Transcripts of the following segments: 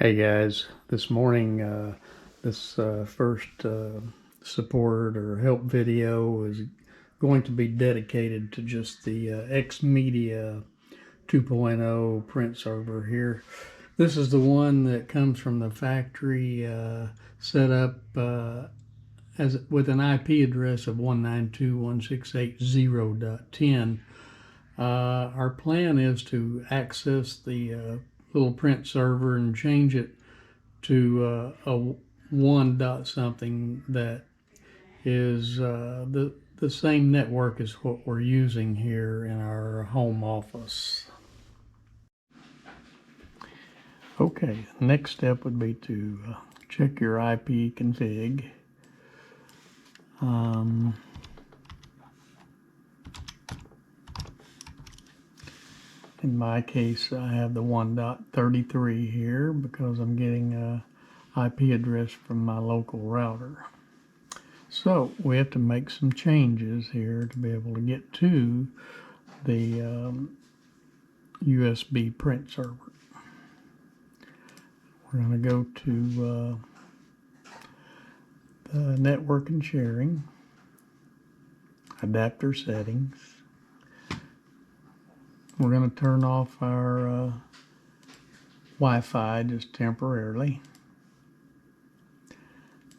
Hey guys, this morning this first support or help video is going to be dedicated to just the XMedia 2.0 print server here. This is the one that comes from the factory, set up as with an IP address of 192.168.0.10. Our plan is to access the little print server and change it to a one dot something that is the same network as what we're using here in our home office. Okay, next step would be to check your IP config. In my case, I have the 1.33 here because I'm getting a IP address from my local router. So we have to make some changes here to be able to get to the USB print server. We're going to go to the network and sharing, adapter settings. We're going to turn off our Wi-Fi just temporarily.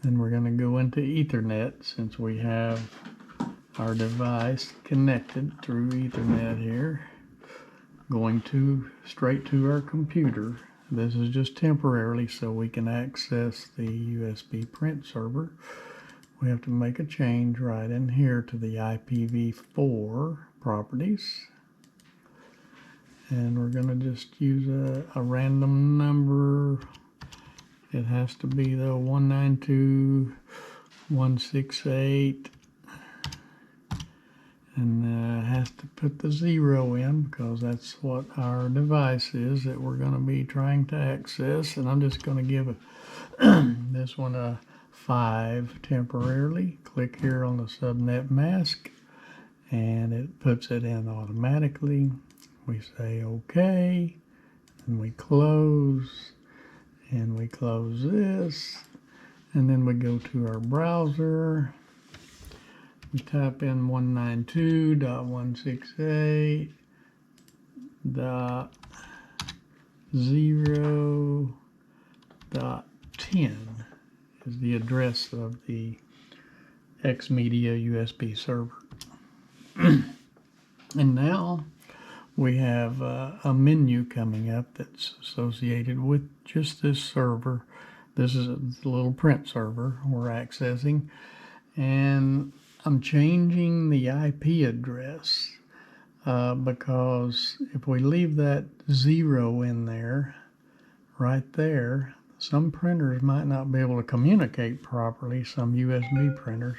Then we're going to go into Ethernet since we have our device connected through Ethernet here, going straight to our computer. This is just temporarily so we can access the USB print server. We have to make a change right in here to the IPv4 properties. And we're going to just use a random number. It has to be the 192.168, and has to put the 0 in because that's what our device is that we're going to be trying to access. And I'm just going to give this one a 5 temporarily. Click here on the subnet mask, and it puts it in automatically. We say OK, and we close. And we close this, and then we go to our browser. We type in 192.168.0.10 is the address of the XMedia USB server. And now we have a menu coming up that's associated with just this server. This is the little print server we're accessing, and I'm changing the IP address because if we leave that 0 in there, right there, some printers might not be able to communicate properly. Some USB printers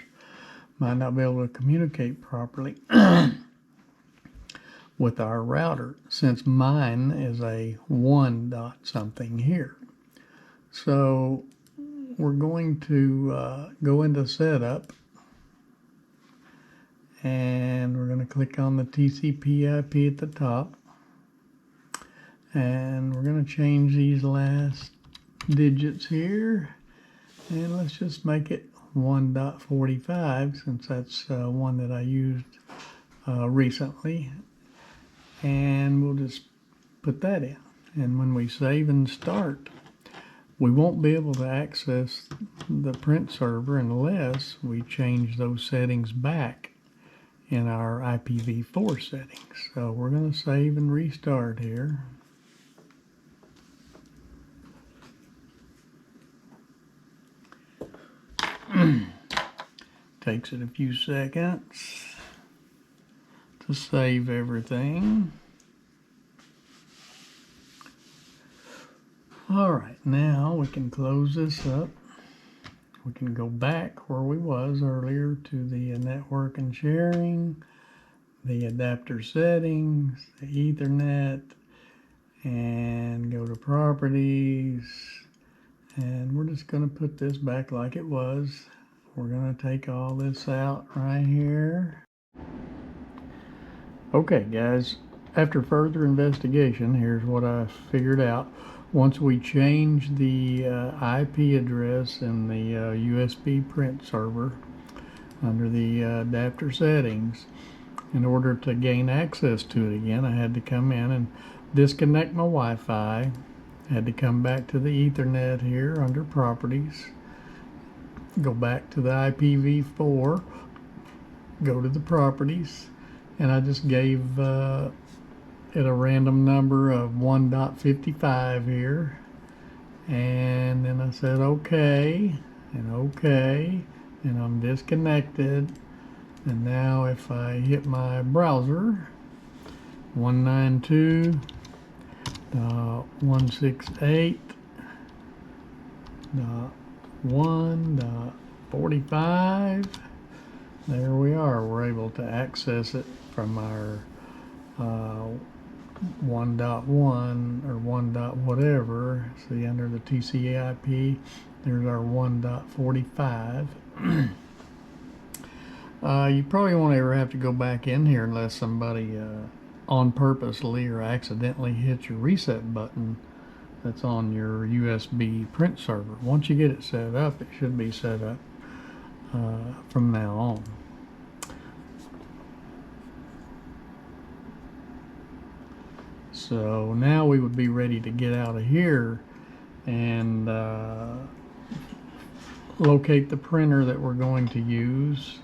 might not be able to communicate properly with our router, since mine is a 1 dot something here. So we're going to go into setup, and we're going to click on the TCP IP at the top, and we're going to change these last digits here, and let's just make it 1.45 since that's one that I used recently. And we'll just put that in. And when we save and start, we won't be able to access the print server unless we change those settings back in our IPv4 settings. So we're going to save and restart here. Takes it a few seconds to save everything. All right, now we can close this up. We can go back where we was earlier to the network and sharing, the adapter settings, the Ethernet, and go to properties. And we're just going to put this back like it was. We're going to take all this out right here. Okay, guys, after further investigation, here's what I figured out. Once we change the IP address in the USB print server under the adapter settings, in order to gain access to it again, I had to come in and disconnect my Wi-Fi. I had to come back to the Ethernet here under properties, go back to the IPv4, go to the properties, and I just gave it a random number of 1.55 here, and then I said okay and okay, and I'm disconnected. And now if I hit my browser, 192.168.1.45, there we are. We're able to access it from our 1.1 or 1. Whatever. See, under the TCP, there's our 1.45. You probably won't ever have to go back in here unless somebody on purposely or accidentally hits your reset button that's on your USB print server. Once you get it set up, it should be set up from now on. So now we would be ready to get out of here and locate the printer that we're going to use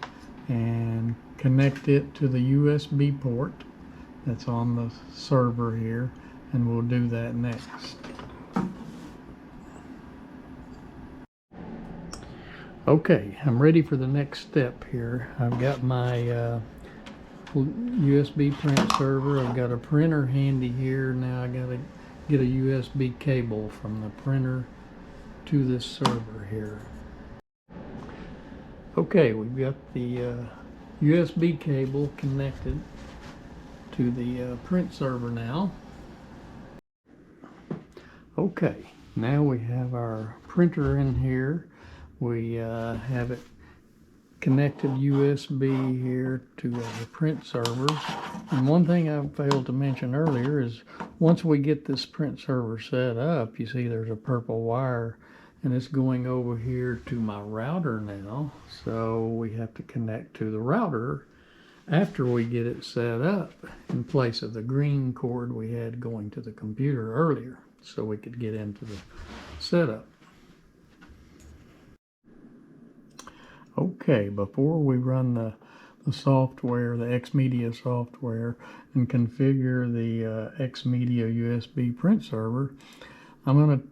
and connect it to the USB port that's on the server here, and we'll do that next. Okay, I'm ready for the next step here. I've got my USB print server. I've got a printer handy here. Now I gotta get a USB cable from the printer to this server here. Okay, we've got the USB cable connected to the print server now. Okay, now we have our printer in here. We have it connected USB here to the print server. And one thing I failed to mention earlier is once we get this print server set up, you see there's a purple wire and it's going over here to my router now. So we have to connect to the router after we get it set up in place of the green cord we had going to the computer earlier, so we could get into the setup. Okay, before we run the software, the XMedia software, and configure the XMedia USB print server, I'm going to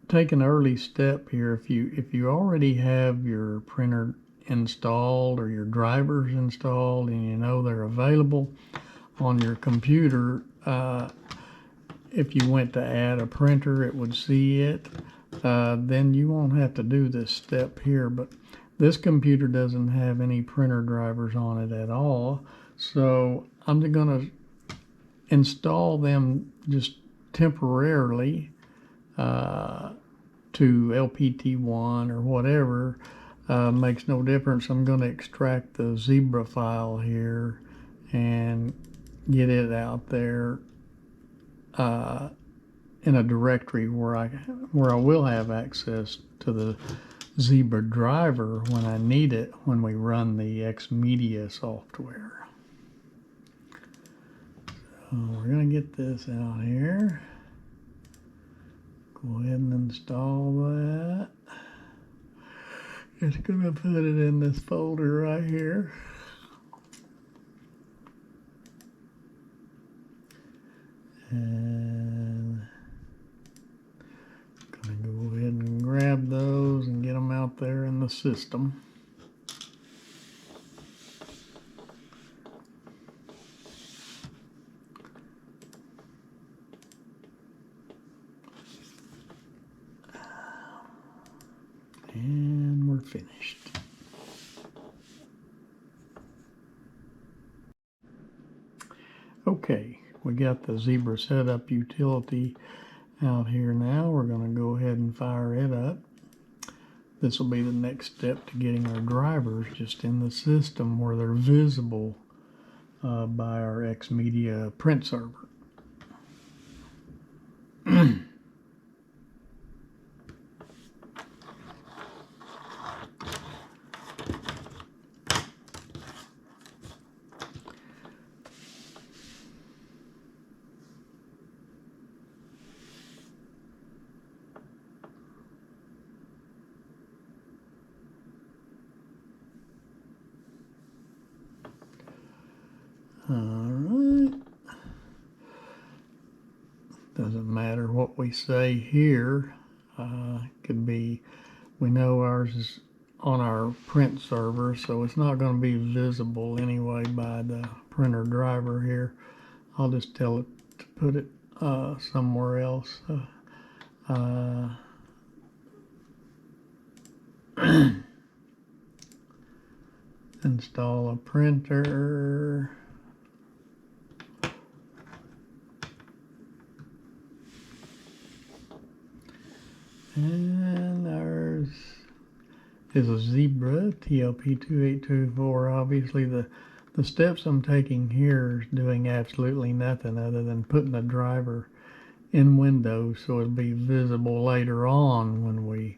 take an early step here. If you already have your printer installed or your drivers installed and you know they're available on your computer, if you went to add a printer, it would see it. Then you won't have to do this step here, but this computer doesn't have any printer drivers on it at all, so I'm going to install them just temporarily to LPT1 or whatever. Makes no difference. I'm going to extract the Zebra file here and get it out there in a directory where I will have access to the Zebra driver when I need it when we run the XMedia software. So we're going to get this out here. Go ahead and install that. Just going to put it in this folder right here. And going to go ahead and grab those and get them out there in the system. And we're finished. Okay, we got the Zebra setup utility out here now. We're going to go ahead and fire it up. This will be the next step to getting our drivers just in the system where they're visible by our XMedia print server. Alright, doesn't matter what we say here, could be, we know ours is on our print server, so it's not going to be visible anyway by the printer driver here. I'll just tell it to put it somewhere else. Install a printer. And ours is a Zebra TLP2824. Obviously the steps I'm taking here is doing absolutely nothing other than putting a driver in Windows so it'll be visible later on when we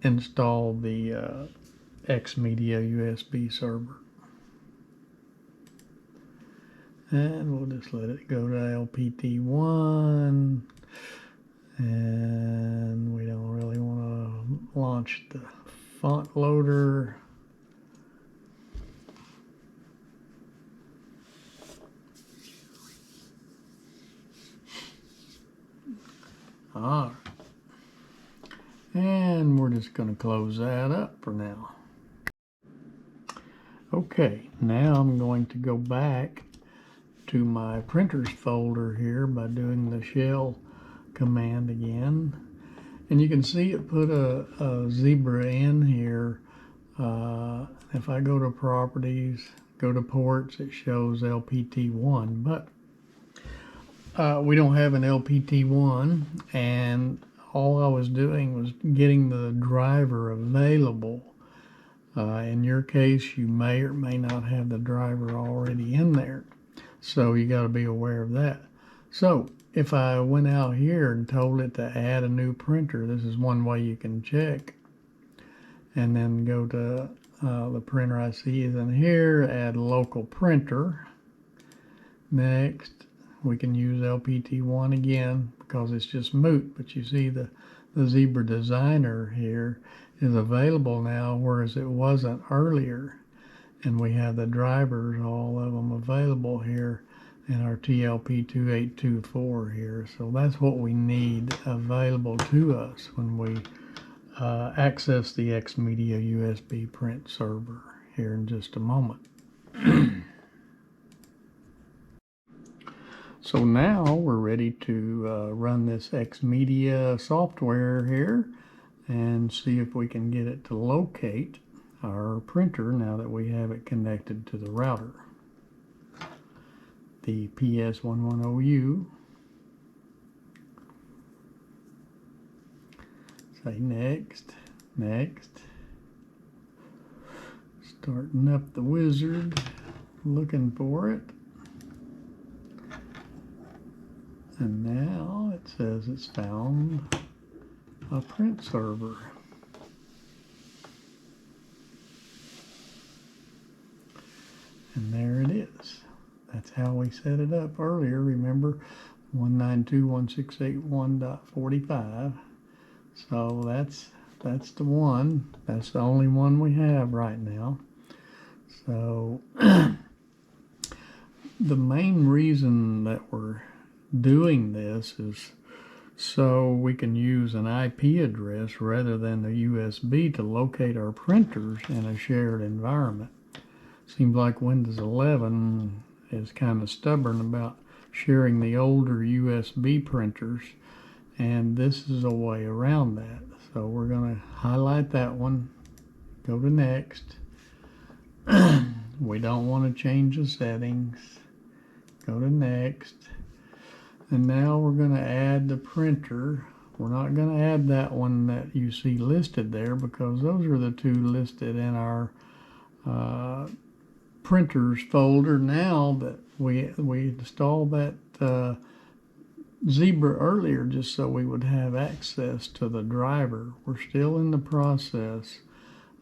install the XMedia USB server. And we'll just let it go to LPT1, and we don't really want to launch the font loader. All right. And we're just going to close that up for now. Okay, now I'm going to go back to my printers folder here by doing the shell command again. And you can see it put a Zebra in here. If I go to properties, go to ports, it shows LPT1, but we don't have an LPT1, and all I was doing was getting the driver available. In your case, you may or may not have the driver already in there, so you got to be aware of that. So if I went out here and told it to add a new printer, this is one way you can check, and then go to the printer I see is in here, add local printer. Next, we can use LPT1 again because it's just moot, but you see the Zebra Designer here is available now, whereas it wasn't earlier. And we have the drivers, all of them available here in our TLP2824 here. So that's what we need available to us when we access the XMedia USB print server here in just a moment. So now we're ready to run this XMedia software here and see if we can get it to locate our printer now that we have it connected to the router. The PS110U. Say next, next. Starting up the wizard, looking for it. And now it says it's found a print server. And there it is. That's how we set it up earlier. Remember, 192.168.1.45. So that's the one. That's the only one we have right now. So the main reason that we're doing this is so we can use an IP address rather than a USB to locate our printers in a shared environment. Seems like Windows 11 is kind of stubborn about sharing the older USB printers, and this is a way around that. So we're going to highlight that one, go to next. We don't want to change the settings. Go to next. And now we're going to add the printer. We're not going to add that one that you see listed there because those are the two listed in our printers folder now that we installed that Zebra earlier just so we would have access to the driver. We're still in the process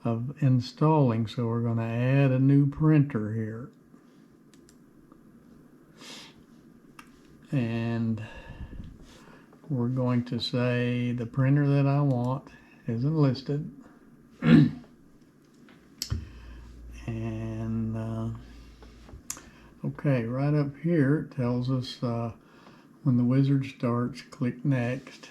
of installing, so we're going to add a new printer here. And we're going to say the printer that I want isn't listed. And okay, right up here it tells us when the wizard starts, click Next,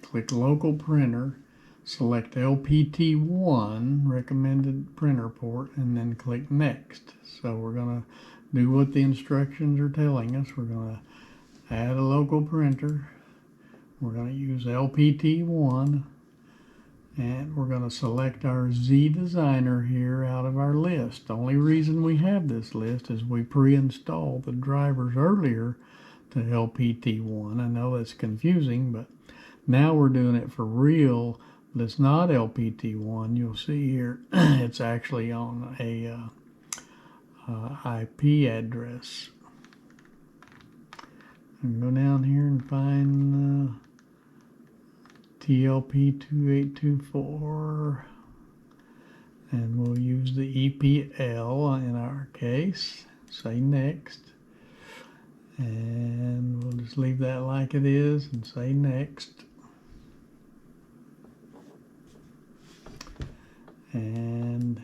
click Local Printer, select LPT1, recommended printer port, and then click Next. So we're going to do what the instructions are telling us. We're going to add a local printer. We're going to use LPT1, and we're going to select our Z Designer here out of our list. The only reason we have this list is we pre-installed the drivers earlier to LPT1. I know that's confusing, but now we're doing it for real, but it's not LPT1. You'll see here it's actually on a IP address. And go down here and find TLP2824, and we'll use the EPL in our case. Say Next, and we'll just leave that like it is and say Next. And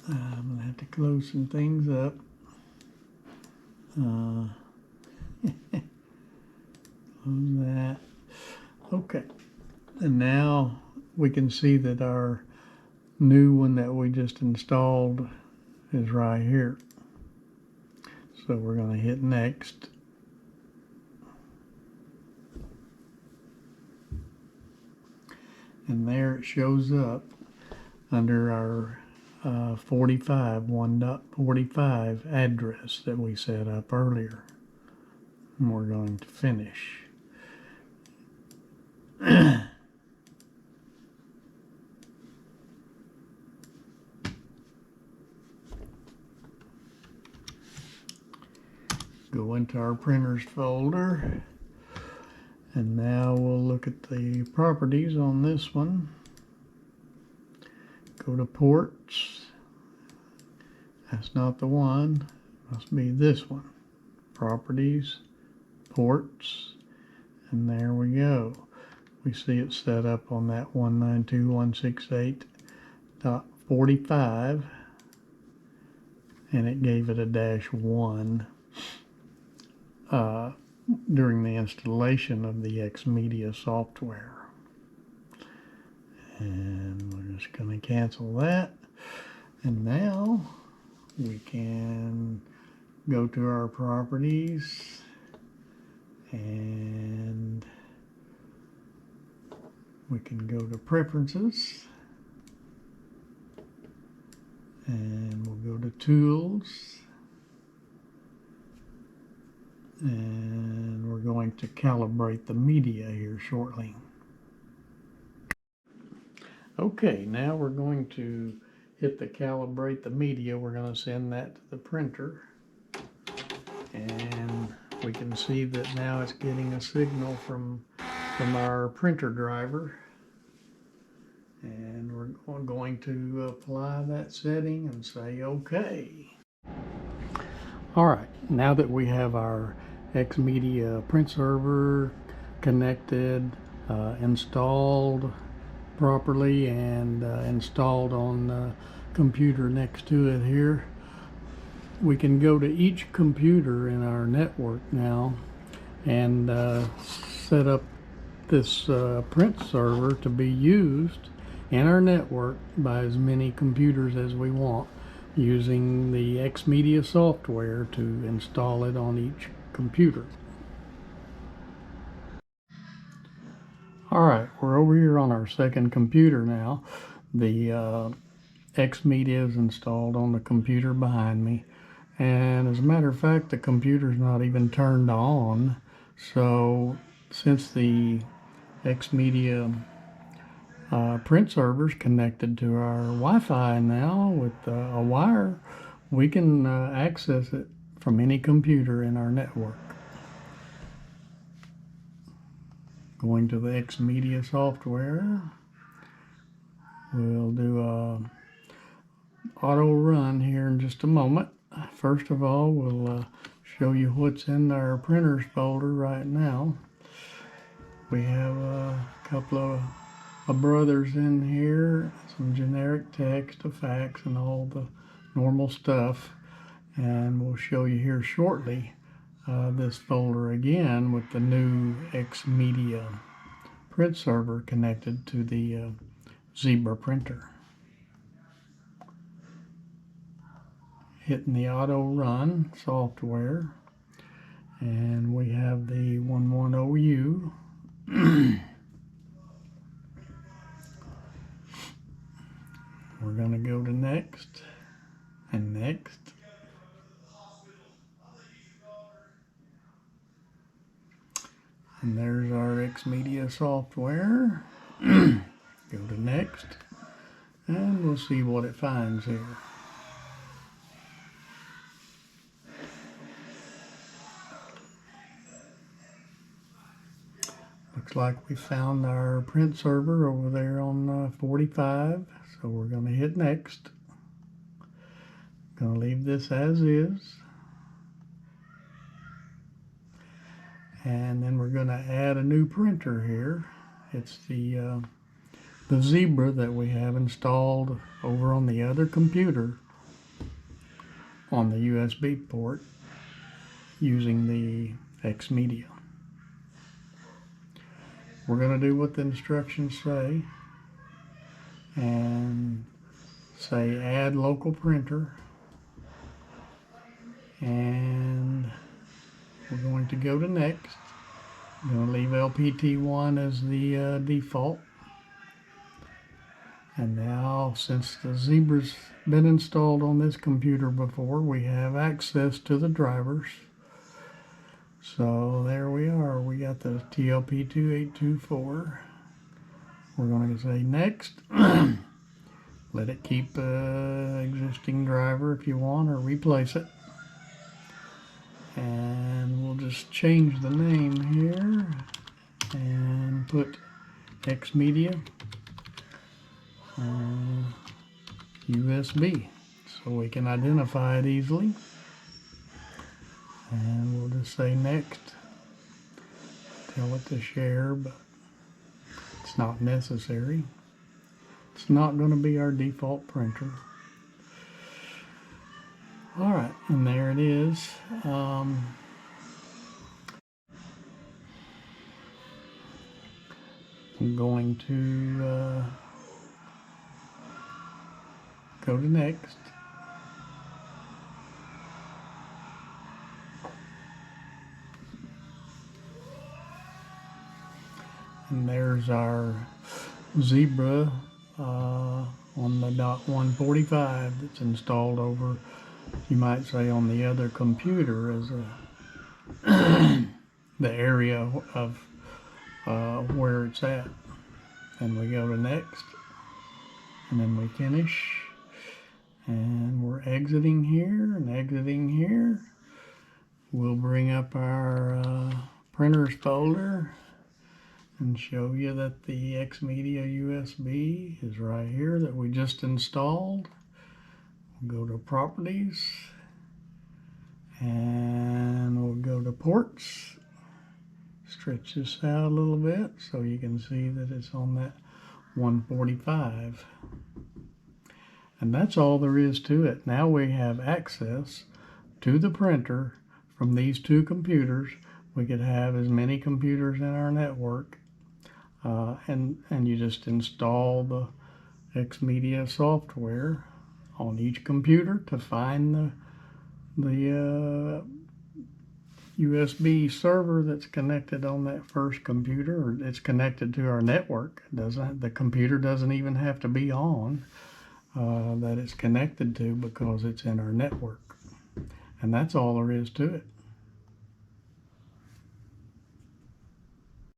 I'm gonna have to close some things up. Close that. Okay, and now we can see that our new one that we just installed is right here. So we're going to hit Next. And there it shows up under our 1.45 address that we set up earlier. And we're going to finish. Go into our printers folder, and now we'll look at the properties on this one. Go to ports. That's not the one. Must be this one. Properties, ports, and there we go. We see it set up on that 192.168.45, and it gave it a -1 during the installation of the XMedia software. And we're just going to cancel that. And now we can go to our properties, and we can go to preferences, and we'll go to tools, and we're going to calibrate the media here shortly. Okay, now we're going to hit the calibrate the media. We're going to send that to the printer, and we can see that now it's getting a signal from our printer driver, and we're going to apply that setting and say OK. All right, now that we have our XMedia print server connected, installed properly, and installed on the computer next to it here, we can go to each computer in our network now and set up this print server to be used in our network by as many computers as we want, using the XMedia software to install it on each computer. All right, we're over here on our second computer now. The XMedia is installed on the computer behind me, and as a matter of fact, the computer's not even turned on. So since the XMedia print servers connected to our Wi-Fi now with a wire. We can access it from any computer in our network. Going to the XMedia software, we'll do a auto run here in just a moment. First of all, we'll show you what's in our printers folder right now. We have a couple of brothers in here, some generic text, a fax, and all the normal stuff. And we'll show you here shortly this folder again with the new XMedia print server connected to the Zebra printer. Hitting the auto run software, and we have the 110U. We're going to go to next and next. And there's our XMedia software. Go to next, and we'll see what it finds here. Looks like we found our print server over there on 45, so we're going to hit next. Going to leave this as is. And then we're going to add a new printer here. It's the Zebra that we have installed over on the other computer on the USB port using the XMedia. We're going to do what the instructions say and say add local printer, and we're going to go to next. I'm going to leave LPT1 as the default. And now, since the Zebra's been installed on this computer before, we have access to the drivers. So there we are. We got the TLP2824. We're going to say next. Let it keep existing driver if you want, or replace it. And we'll just change the name here and put XMedia USB so we can identify it easily. And we'll just say next. Tell it to share, but it's not necessary. It's not going to be our default printer. All right, and there it is. I'm going to go to next. And there's our Zebra on the .145 that's installed over, you might say, on the other computer as the area of where it's at. And we go to next, and then we finish, and we're exiting here and exiting here. We'll bring up our printers folder and show you that the XMedia USB is right here that we just installed. We'll go to properties, and we'll go to ports. Stretch this out a little bit so you can see that it's on that 145. And that's all there is to it. Now we have access to the printer from these two computers. We could have as many computers in our network. And you just install the XMedia software on each computer to find the USB server that's connected on that first computer, or it's connected to our network. The computer doesn't even have to be on that it's connected to, because it's in our network. And that's all there is to it.